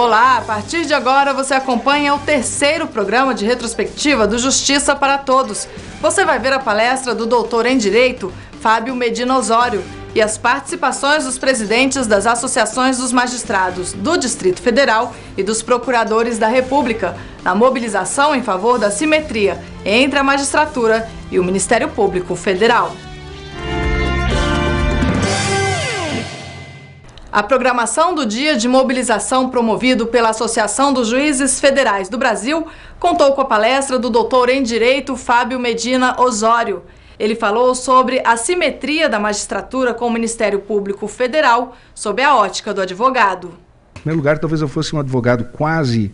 Olá, a partir de agora você acompanha o terceiro programa de retrospectiva do Justiça para Todos. Você vai ver a palestra do doutor em Direito, Fábio Medina Osório, e as participações dos presidentes das associações dos magistrados do Distrito Federal e dos procuradores da República, na mobilização em favor da simetria entre a magistratura e o Ministério Público Federal. A programação do dia de mobilização promovido pela Associação dos Juízes Federais do Brasil contou com a palestra do doutor em Direito Fábio Medina Osório. Ele falou sobre a simetria da magistratura com o Ministério Público Federal sob a ótica do advogado. Em primeiro lugar, talvez eu fosse um advogado quase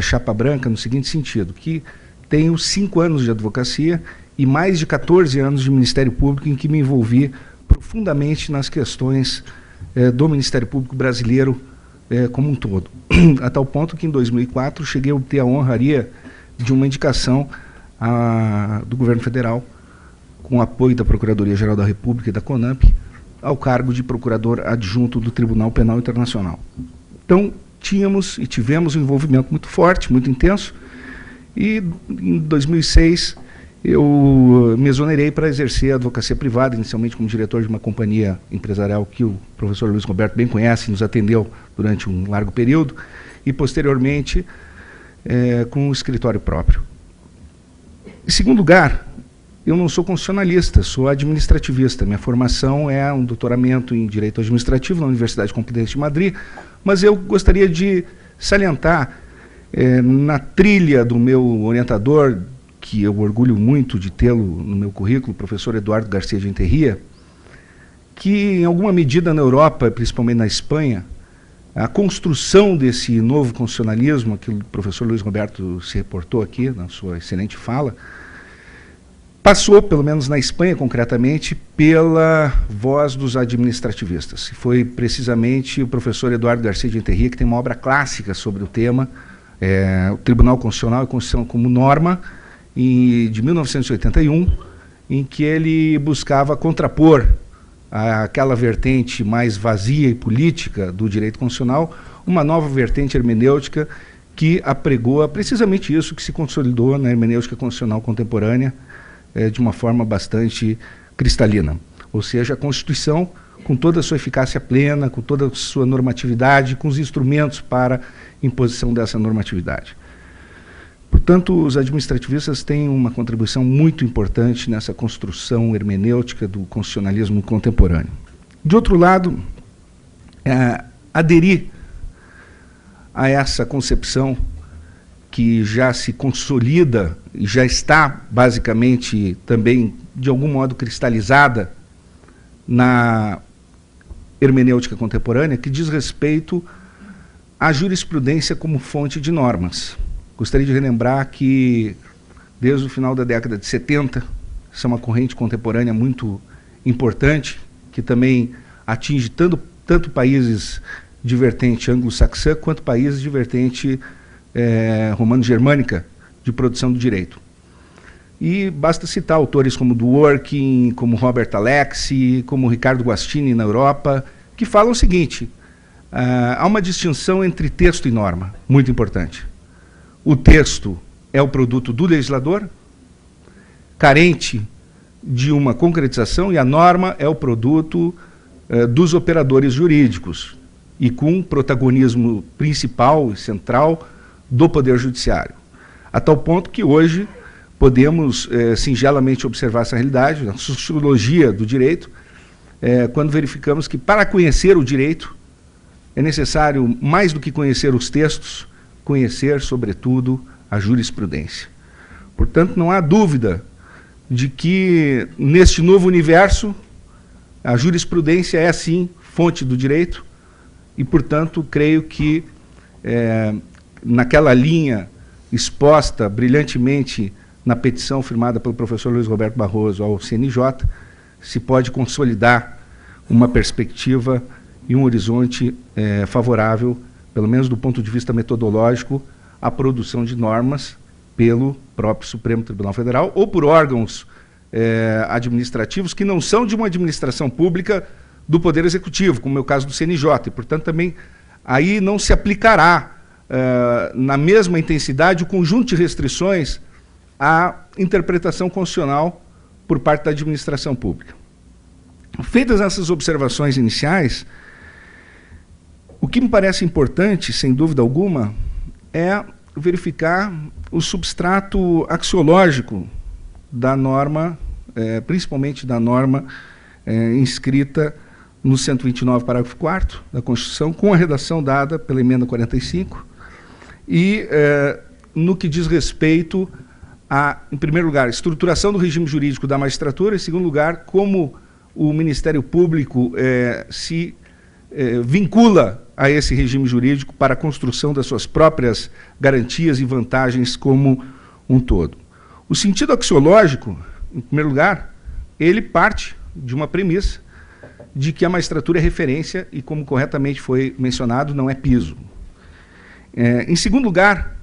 chapa branca no seguinte sentido, que tenho 5 anos de advocacia e mais de 14 anos de Ministério Público em que me envolvi profundamente nas questões do Ministério Público brasileiro como um todo. A tal ponto que em 2004 cheguei a obter a honraria de uma indicação do governo federal, com apoio da Procuradoria-Geral da República e da CONAMP, ao cargo de procurador adjunto do Tribunal Penal Internacional. Então, tínhamos e tivemos um envolvimento muito forte, muito intenso, e em 2006 eu me exonerei para exercer a advocacia privada, inicialmente como diretor de uma companhia empresarial que o professor Luiz Roberto bem conhece, nos atendeu durante um largo período, e posteriormente com um escritório próprio. Em segundo lugar, eu não sou constitucionalista, sou administrativista. Minha formação é um doutoramento em Direito Administrativo na Universidade Complutense de Madrid, mas eu gostaria de salientar na trilha do meu orientador, que eu orgulho muito de tê-lo no meu currículo, o professor Eduardo Garcia de Enterria, que em alguma medida na Europa, principalmente na Espanha, a construção desse novo constitucionalismo, que o professor Luiz Roberto se reportou aqui na sua excelente fala, passou, pelo menos na Espanha concretamente, pela voz dos administrativistas. E foi precisamente o professor Eduardo Garcia de Enterria que tem uma obra clássica sobre o tema, o Tribunal Constitucional e a Constituição como Norma, de 1981, em que ele buscava contrapor aquela vertente mais vazia e política do direito constitucional, uma nova vertente hermenêutica que apregoa precisamente isso que se consolidou na hermenêutica constitucional contemporânea de uma forma bastante cristalina. Ou seja, a Constituição, com toda a sua eficácia plena, com toda a sua normatividade, com os instrumentos para imposição dessa normatividade. Portanto, os administrativistas têm uma contribuição muito importante nessa construção hermenêutica do constitucionalismo contemporâneo. De outro lado, aderir a essa concepção que já se consolida e já está basicamente também, de algum modo, cristalizada na hermenêutica contemporânea, que diz respeito à jurisprudência como fonte de normas. Gostaria de relembrar que, desde o final da década de 70, essa é uma corrente contemporânea muito importante, que também atinge tanto países de vertente anglo-saxã, quanto países de vertente romano-germânica de produção do direito. E basta citar autores como Dworkin, como Robert Alexi, como Ricardo Guastini na Europa, que falam o seguinte: há uma distinção entre texto e norma, muito importante. O texto é o produto do legislador, carente de uma concretização, e a norma é o produto dos operadores jurídicos, e com protagonismo principal e central do Poder Judiciário. A tal ponto que hoje podemos singelamente observar essa realidade, na sociologia do direito, quando verificamos que, para conhecer o direito, é necessário, mais do que conhecer os textos, conhecer, sobretudo, a jurisprudência. Portanto, não há dúvida de que, neste novo universo, a jurisprudência é, sim, fonte do direito, e, portanto, creio que, naquela linha exposta brilhantemente na petição firmada pelo professor Luiz Roberto Barroso ao CNJ, se pode consolidar uma perspectiva e um horizonte favorável, pelo menos do ponto de vista metodológico, à produção de normas pelo próprio Supremo Tribunal Federal ou por órgãos administrativos que não são de uma administração pública do Poder Executivo, como é o caso do CNJ, e, portanto, também aí não se aplicará na mesma intensidade o conjunto de restrições à interpretação constitucional por parte da administração pública. Feitas essas observações iniciais, o que me parece importante, sem dúvida alguma, é verificar o substrato axiológico da norma, principalmente da norma inscrita no 129, parágrafo 4º da Constituição, com a redação dada pela emenda 45, e no que diz respeito a, em primeiro lugar, estruturação do regime jurídico da magistratura, em segundo lugar, como o Ministério Público se vincula a esse regime jurídico para a construção das suas próprias garantias e vantagens como um todo. O sentido axiológico, em primeiro lugar, ele parte de uma premissa de que a magistratura é referência e, como corretamente foi mencionado, não é piso. Em segundo lugar,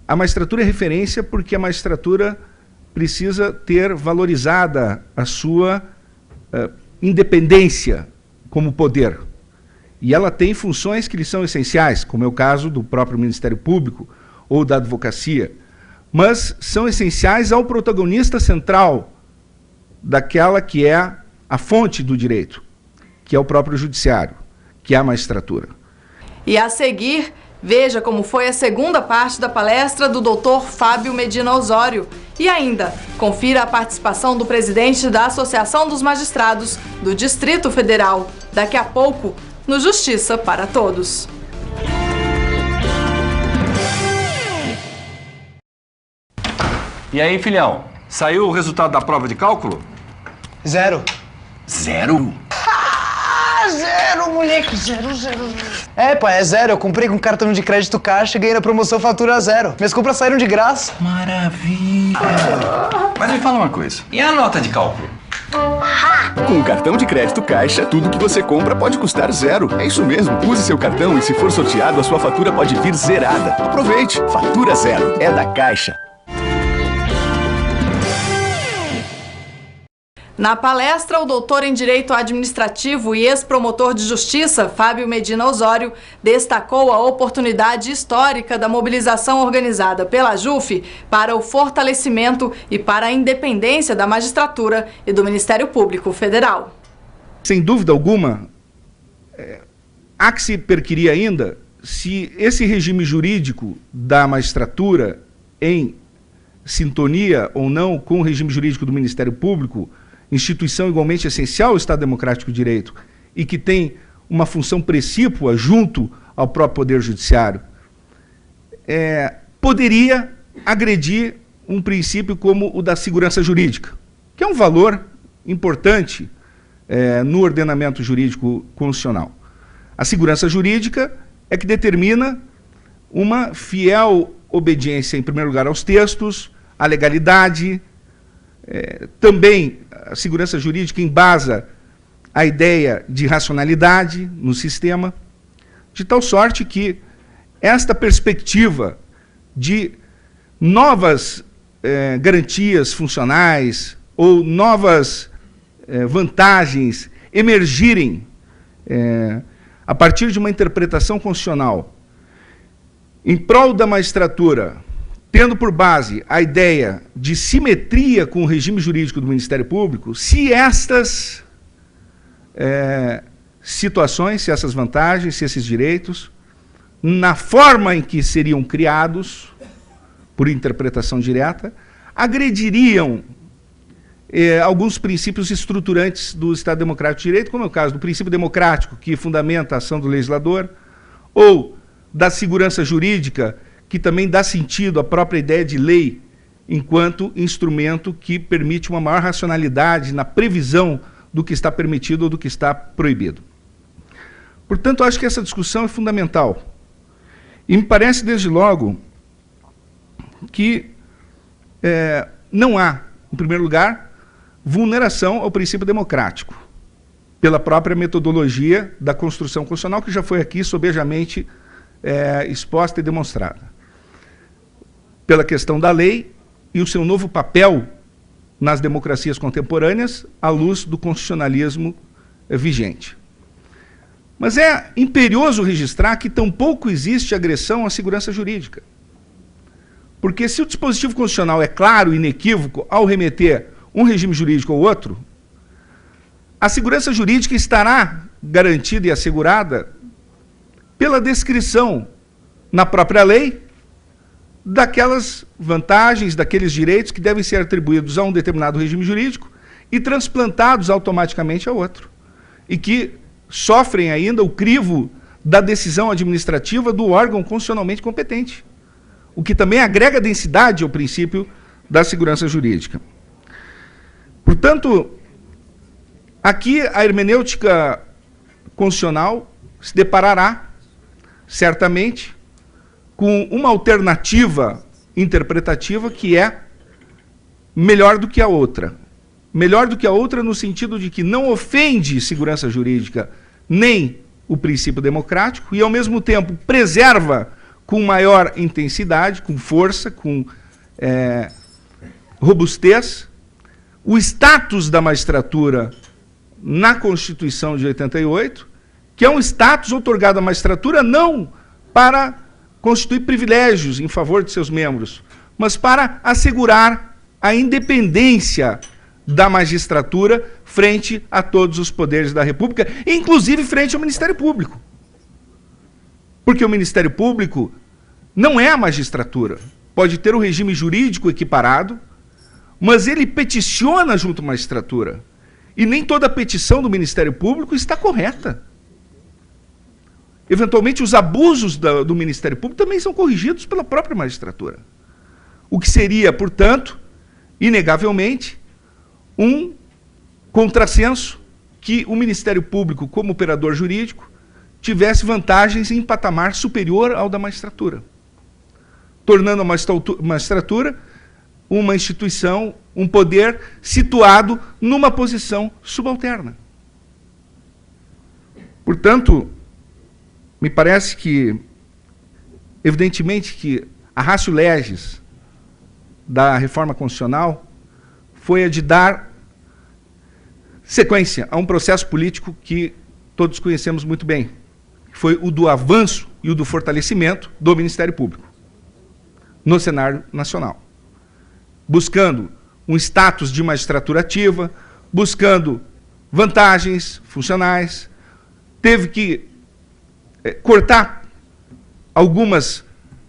a magistratura é referência porque a magistratura precisa ter valorizada a sua independência como poder. E ela tem funções que lhe são essenciais, como é o caso do próprio Ministério Público ou da advocacia, mas são essenciais ao protagonista central daquela que é a fonte do direito, que é o próprio judiciário, que é a magistratura. E a seguir, veja como foi a segunda parte da palestra do Dr. Fábio Medina Osório. E ainda, confira a participação do presidente da Associação dos Magistrados do Distrito Federal, daqui a pouco, no Justiça para Todos. E aí, filhão? Saiu o resultado da prova de cálculo? 0. 0? Zero, moleque, zero. Pai, é 0. Eu comprei com cartão de crédito Caixa e ganhei na promoção fatura 0. Minhas compras saíram de graça. Maravilha! Mas me fala uma coisa, e a nota de cálculo? Com o cartão de crédito Caixa, tudo que você compra pode custar 0. É isso mesmo. Use seu cartão e, se for sorteado, a sua fatura pode vir zerada. Aproveite. Fatura 0. É da Caixa. Na palestra, o doutor em Direito Administrativo e ex-promotor de Justiça, Fábio Medina Osório, destacou a oportunidade histórica da mobilização organizada pela JUF para o fortalecimento e para a independência da magistratura e do Ministério Público Federal. Sem dúvida alguma, há que se perquirir ainda se esse regime jurídico da magistratura, em sintonia ou não com o regime jurídico do Ministério Público, instituição igualmente essencial ao Estado Democrático de Direito e que tem uma função precípua junto ao próprio Poder Judiciário, poderia agredir um princípio como o da segurança jurídica, que é um valor importante no ordenamento jurídico constitucional. A segurança jurídica é que determina uma fiel obediência, em primeiro lugar, aos textos, à legalidade. Também a segurança jurídica embasa a ideia de racionalidade no sistema, de tal sorte que esta perspectiva de novas garantias funcionais ou novas vantagens emergirem a partir de uma interpretação constitucional em prol da magistratura, tendo por base a ideia de simetria com o regime jurídico do Ministério Público, se estas situações, se essas vantagens, se esses direitos, na forma em que seriam criados, por interpretação direta, agrediriam alguns princípios estruturantes do Estado Democrático de Direito, como é o caso do princípio democrático, que fundamenta a ação do legislador, ou da segurança jurídica, que também dá sentido à própria ideia de lei, enquanto instrumento que permite uma maior racionalidade na previsão do que está permitido ou do que está proibido. Portanto, acho que essa discussão é fundamental. E me parece, desde logo, que não há, em primeiro lugar, vulneração ao princípio democrático, pela própria metodologia da construção constitucional, que já foi aqui sobejamente exposta e demonstrada, pela questão da lei e o seu novo papel nas democracias contemporâneas à luz do constitucionalismo vigente. Mas é imperioso registrar que tampouco existe agressão à segurança jurídica. Porque se o dispositivo constitucional é claro e inequívoco ao remeter um regime jurídico ao outro, a segurança jurídica estará garantida e assegurada pela descrição na própria lei daquelas vantagens, daqueles direitos que devem ser atribuídos a um determinado regime jurídico e transplantados automaticamente a outro. E que sofrem ainda o crivo da decisão administrativa do órgão constitucionalmente competente, o que também agrega densidade ao princípio da segurança jurídica. Portanto, aqui a hermenêutica constitucional se deparará, certamente, com uma alternativa interpretativa que é melhor do que a outra. Melhor do que a outra no sentido de que não ofende segurança jurídica nem o princípio democrático e, ao mesmo tempo, preserva com maior intensidade, com força, com robustez, o status da magistratura na Constituição de 88, que é um status outorgado à magistratura não para constituir privilégios em favor de seus membros, mas para assegurar a independência da magistratura frente a todos os poderes da República, inclusive frente ao Ministério Público. Porque o Ministério Público não é a magistratura. Pode ter um regime jurídico equiparado, mas ele peticiona junto à magistratura. E nem toda petição do Ministério Público está correta. Eventualmente, os abusos do Ministério Público também são corrigidos pela própria magistratura. O que seria, portanto, inegavelmente, um contrassenso que o Ministério Público, como operador jurídico, tivesse vantagens em patamar superior ao da magistratura, tornando a magistratura uma instituição, um poder situado numa posição subalterna. Portanto, me parece que, evidentemente, que a ratio legis da reforma constitucional foi a de dar sequência a um processo político que todos conhecemos muito bem, que foi o do avanço e o do fortalecimento do Ministério Público no cenário nacional, buscando um status de magistratura ativa, buscando vantagens funcionais, teve que cortar algumas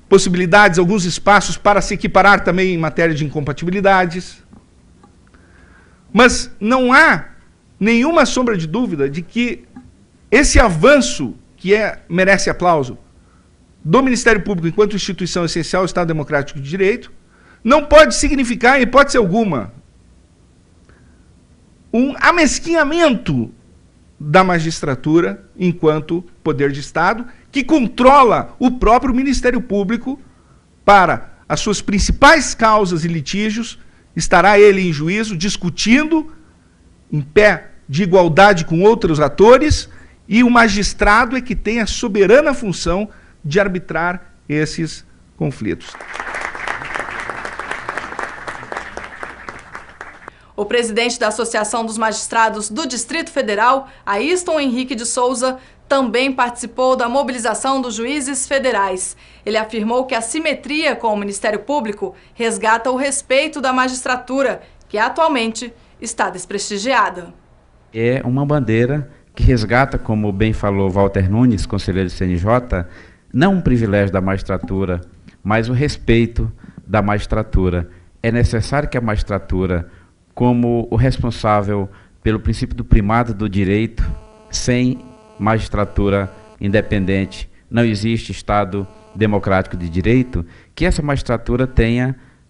possibilidades, alguns espaços para se equiparar também em matéria de incompatibilidades. Mas não há nenhuma sombra de dúvida de que esse avanço, que merece aplauso, do Ministério Público enquanto instituição essencial ao Estado Democrático de Direito, não pode significar, em hipótese alguma, um amesquinhamento da magistratura enquanto poder de Estado, que controla o próprio Ministério Público para as suas principais causas e litígios. Estará ele em juízo discutindo em pé de igualdade com outros atores, e o magistrado é que tem a soberana função de arbitrar esses conflitos. O presidente da Associação dos Magistrados do Distrito Federal, Aiston Henrique de Souza, também participou da mobilização dos juízes federais. Ele afirmou que a simetria com o Ministério Público resgata o respeito da magistratura, que atualmente está desprestigiada. É uma bandeira que resgata, como bem falou Walter Nunes, conselheiro do CNJ, não um privilégio da magistratura, mas o respeito da magistratura. É necessário que a magistratura, como o responsável pelo princípio do primado do direito, sem magistratura independente não existe Estado democrático de direito, que essa magistratura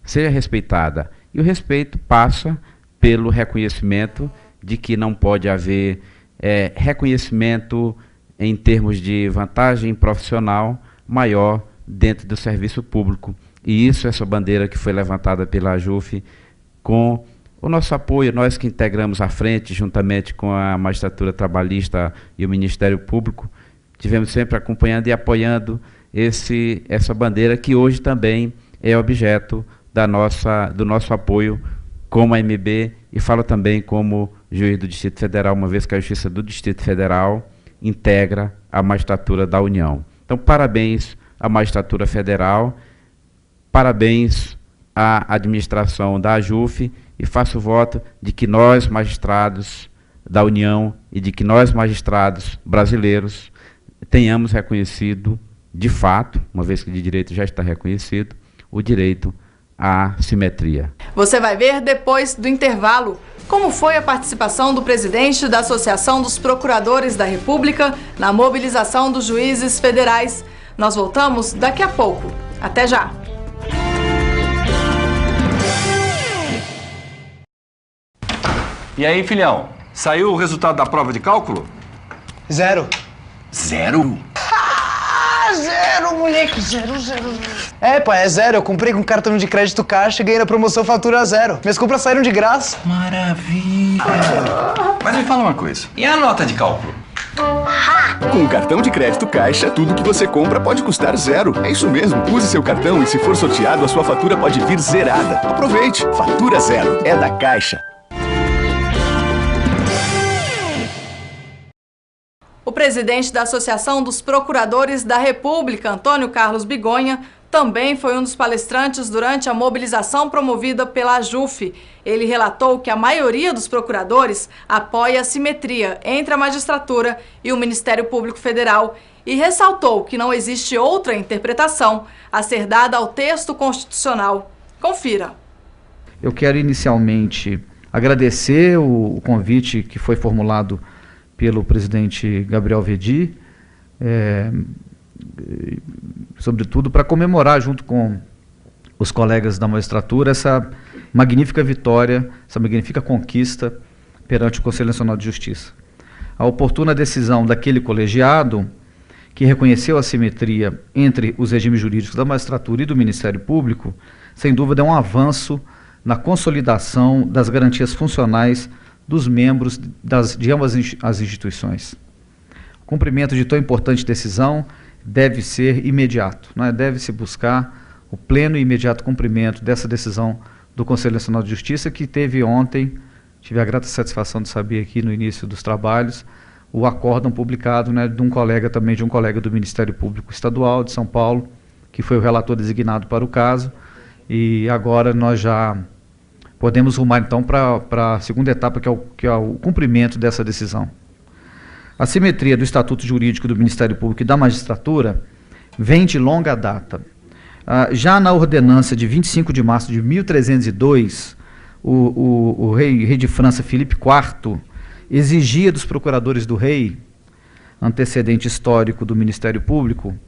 seja respeitada. E o respeito passa pelo reconhecimento de que não pode haver reconhecimento em termos de vantagem profissional maior dentro do serviço público. E isso, essa bandeira que foi levantada pela AJUF, com o nosso apoio, nós que integramos a frente, juntamente com a magistratura trabalhista e o Ministério Público, tivemos sempre acompanhando e apoiando essa bandeira, que hoje também é objeto do nosso apoio como AMB, e falo também como juiz do Distrito Federal, uma vez que a Justiça do Distrito Federal integra a magistratura da União. Então, parabéns à magistratura federal, parabéns à administração da AJUF e faço voto de que nós, magistrados da União e de que nós, magistrados brasileiros, tenhamos reconhecido, de fato, uma vez que de direito já está reconhecido, o direito à simetria. Você vai ver depois do intervalo como foi a participação do presidente da Associação dos Procuradores da República na mobilização dos juízes federais. Nós voltamos daqui a pouco. Até já! E aí, filhão? Saiu o resultado da prova de cálculo? 0. Zero? Zero, moleque, zero. É, pai, é 0. Eu comprei com cartão de crédito Caixa e ganhei na promoção fatura 0. Minhas compras saíram de graça. Maravilha! Mas me fala uma coisa, e a nota de cálculo? Com o cartão de crédito Caixa, tudo que você compra pode custar 0. É isso mesmo. Use seu cartão e se for sorteado, a sua fatura pode vir zerada. Aproveite. Fatura 0. É da Caixa. O presidente da Associação dos Procuradores da República, Antônio Carlos Bigonha, também foi um dos palestrantes durante a mobilização promovida pela AJUF. Ele relatou que a maioria dos procuradores apoia a simetria entre a magistratura e o Ministério Público Federal e ressaltou que não existe outra interpretação a ser dada ao texto constitucional. Confira. Eu quero inicialmente agradecer o convite que foi formulado pelo presidente Gabriel Veddi, sobretudo para comemorar junto com os colegas da magistratura essa magnífica vitória, essa magnífica conquista perante o Conselho Nacional de Justiça. A oportuna decisão daquele colegiado, que reconheceu a simetria entre os regimes jurídicos da magistratura e do Ministério Público, sem dúvida é um avanço na consolidação das garantias funcionais dos membros de ambas as instituições. O cumprimento de tão importante decisão deve ser imediato, né? Deve-se buscar o pleno e imediato cumprimento dessa decisão do Conselho Nacional de Justiça, que teve ontem, tive a grata satisfação de saber aqui no início dos trabalhos, o acórdão publicado, né, de um colega do Ministério Público Estadual de São Paulo, que foi o relator designado para o caso, e agora nós já podemos rumar então para a segunda etapa, que é o cumprimento dessa decisão. A simetria do Estatuto Jurídico do Ministério Público e da Magistratura vem de longa data. Já na ordenança de 25 de março de 1302, o rei de França, Filipe IV, exigia dos procuradores do rei, antecedente histórico do Ministério Público,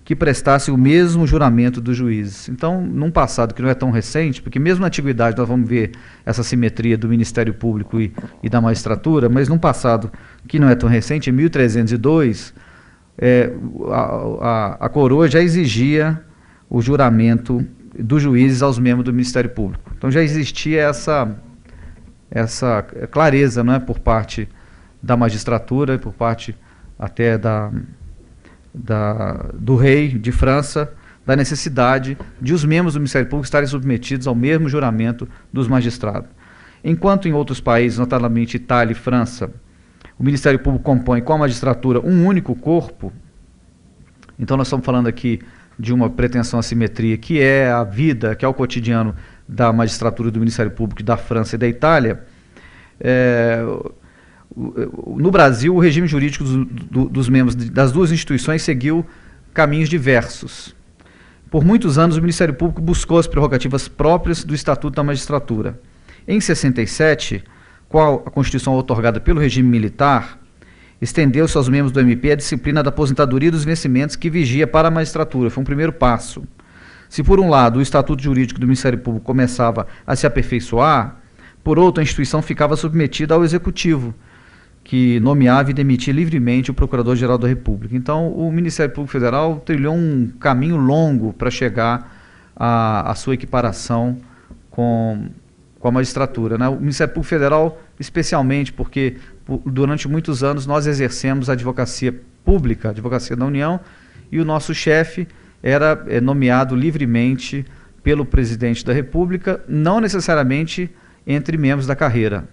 que prestassem o mesmo juramento dos juízes. Então, num passado que não é tão recente, porque mesmo na antiguidade nós vamos ver essa simetria do Ministério Público e da magistratura, mas num passado que não é tão recente, em 1302, a coroa já exigia o juramento dos juízes aos membros do Ministério Público. Então já existia essa clareza, não é, por parte da magistratura, por parte até do rei de França, da necessidade de os membros do Ministério Público estarem submetidos ao mesmo juramento dos magistrados. Enquanto em outros países, notadamente Itália e França, o Ministério Público compõe com a magistratura um único corpo, então nós estamos falando aqui de uma pretensão à simetria, que é a vida, que é o cotidiano da magistratura do Ministério Público da França e da Itália. No Brasil, o regime jurídico dos membros das duas instituições seguiu caminhos diversos. Por muitos anos, o Ministério Público buscou as prerrogativas próprias do Estatuto da Magistratura. Em 67, com a Constituição outorgada pelo regime militar, estendeu-se aos membros do MP a disciplina da aposentadoria dos vencimentos que vigia para a magistratura. Foi um primeiro passo. Se, por um lado, o Estatuto Jurídico do Ministério Público começava a se aperfeiçoar, por outro, a instituição ficava submetida ao Executivo, que nomeava e demitia livremente o Procurador-Geral da República. Então, o Ministério Público Federal trilhou um caminho longo para chegar à sua equiparação com a magistratura, né? O Ministério Público Federal, especialmente porque durante muitos anos nós exercemos a advocacia pública, a advocacia da União, e o nosso chefe era nomeado livremente pelo presidente da República, não necessariamente entre membros da carreira.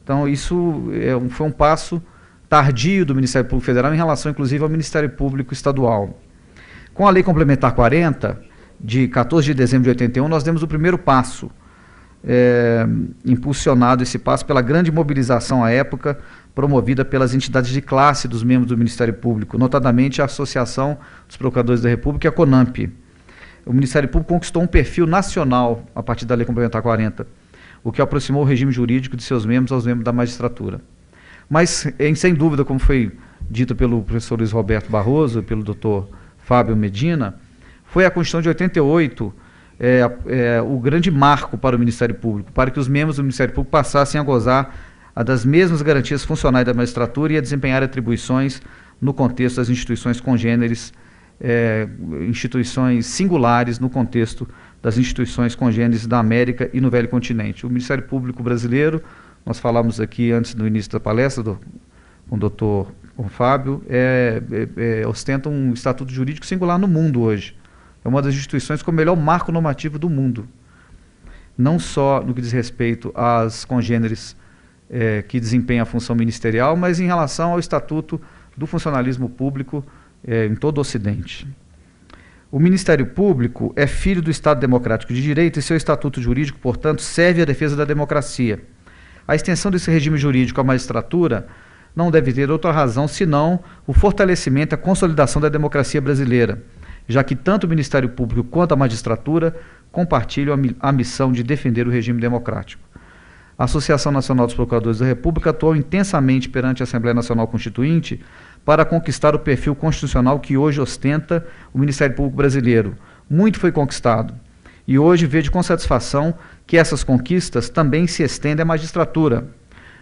Então isso foi um passo tardio do Ministério Público Federal em relação, inclusive, ao Ministério Público Estadual. Com a Lei Complementar 40, de 14 de dezembro de 81, nós demos o primeiro passo, impulsionado esse passo pela grande mobilização à época, promovida pelas entidades de classe dos membros do Ministério Público, notadamente a Associação dos Procuradores da República e a CONAMP. O Ministério Público conquistou um perfil nacional a partir da Lei Complementar 40, o que aproximou o regime jurídico de seus membros aos membros da magistratura. Mas, sem dúvida, como foi dito pelo professor Luiz Roberto Barroso e pelo doutor Fábio Medina, foi a Constituição de 88 o grande marco para o Ministério Público, para que os membros do Ministério Público passassem a gozar das mesmas garantias funcionais da magistratura e a desempenhar atribuições no contexto das instituições congêneres, instituições singulares no contexto das instituições congêneres da América e no Velho Continente. O Ministério Público brasileiro, nós falamos aqui antes do início da palestra com o doutor Fábio, ostenta um estatuto jurídico singular no mundo hoje. É uma das instituições com o melhor marco normativo do mundo. Não só no que diz respeito às congêneres que desempenham a função ministerial, mas em relação ao estatuto do funcionalismo público em todo o Ocidente. O Ministério Público é filho do Estado Democrático de Direito e seu estatuto jurídico, portanto, serve à defesa da democracia. A extensão desse regime jurídico à magistratura não deve ter outra razão senão o fortalecimento e a consolidação da democracia brasileira, já que tanto o Ministério Público quanto a magistratura compartilham a missão de defender o regime democrático. A Associação Nacional dos Procuradores da República atuou intensamente perante a Assembleia Nacional Constituinte para conquistar o perfil constitucional que hoje ostenta o Ministério Público brasileiro. Muito foi conquistado. E hoje vejo com satisfação que essas conquistas também se estendem à magistratura,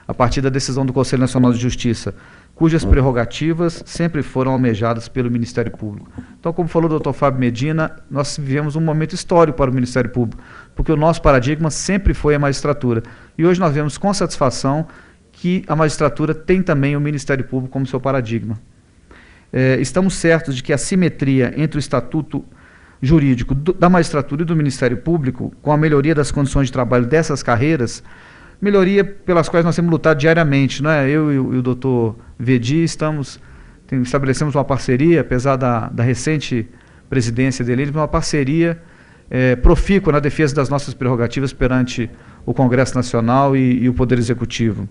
a partir da decisão do Conselho Nacional de Justiça, cujas prerrogativas sempre foram almejadas pelo Ministério Público. Então, como falou o doutor Fábio Medina, nós vivemos um momento histórico para o Ministério Público, porque o nosso paradigma sempre foi a magistratura. E hoje nós vemos com satisfação que a magistratura tem também o Ministério Público como seu paradigma. Estamos certos de que a simetria entre o estatuto jurídico da magistratura e do Ministério Público, com a melhoria das condições de trabalho dessas carreiras, melhoria pelas quais nós temos lutado diariamente, né? Eu e o doutor Vedi estabelecemos uma parceria, apesar da recente presidência dele, uma parceria profícua na defesa das nossas prerrogativas perante o Congresso Nacional e o Poder Executivo.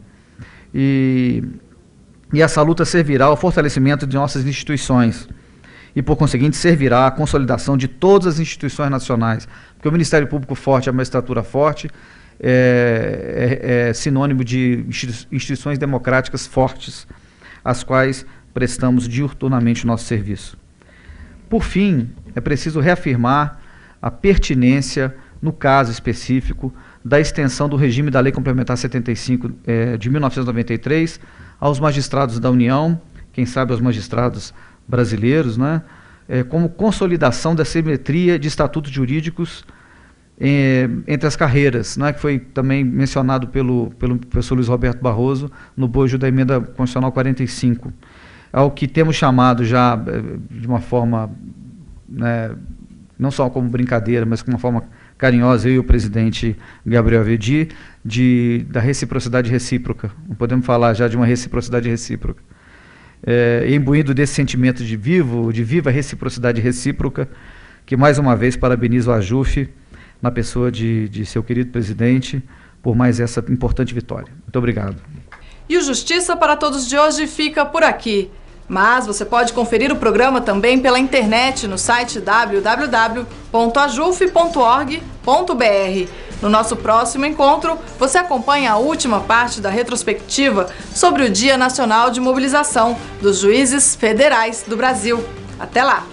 E essa luta servirá ao fortalecimento de nossas instituições e, por conseguinte, servirá à consolidação de todas as instituições nacionais, porque o Ministério Público forte, a magistratura forte, é sinônimo de instituições democráticas fortes, às quais prestamos diuturnamente o nosso serviço. Por fim, é preciso reafirmar a pertinência, no caso específico, da extensão do regime da Lei Complementar 75 de 1993 aos magistrados da União, quem sabe aos magistrados brasileiros, né, como consolidação da simetria de estatutos jurídicos entre as carreiras, né, que foi também mencionado pelo professor Luiz Roberto Barroso no bojo da Emenda Constitucional 45, ao que temos chamado já de uma forma, né, não só como brincadeira, mas com uma forma carinhosa, eu e o presidente Gabriel Vedi, da reciprocidade recíproca. Não podemos falar já de uma reciprocidade recíproca. Imbuído desse sentimento de viva reciprocidade recíproca, que mais uma vez parabenizo a AJUF, na pessoa de seu querido presidente, por mais essa importante vitória. Muito obrigado. E o Justiça para Todos de hoje fica por aqui. Mas você pode conferir o programa também pela internet no site www.ajuf.org.br. No nosso próximo encontro, você acompanha a última parte da retrospectiva sobre o Dia Nacional de Mobilização dos Juízes Federais do Brasil. Até lá!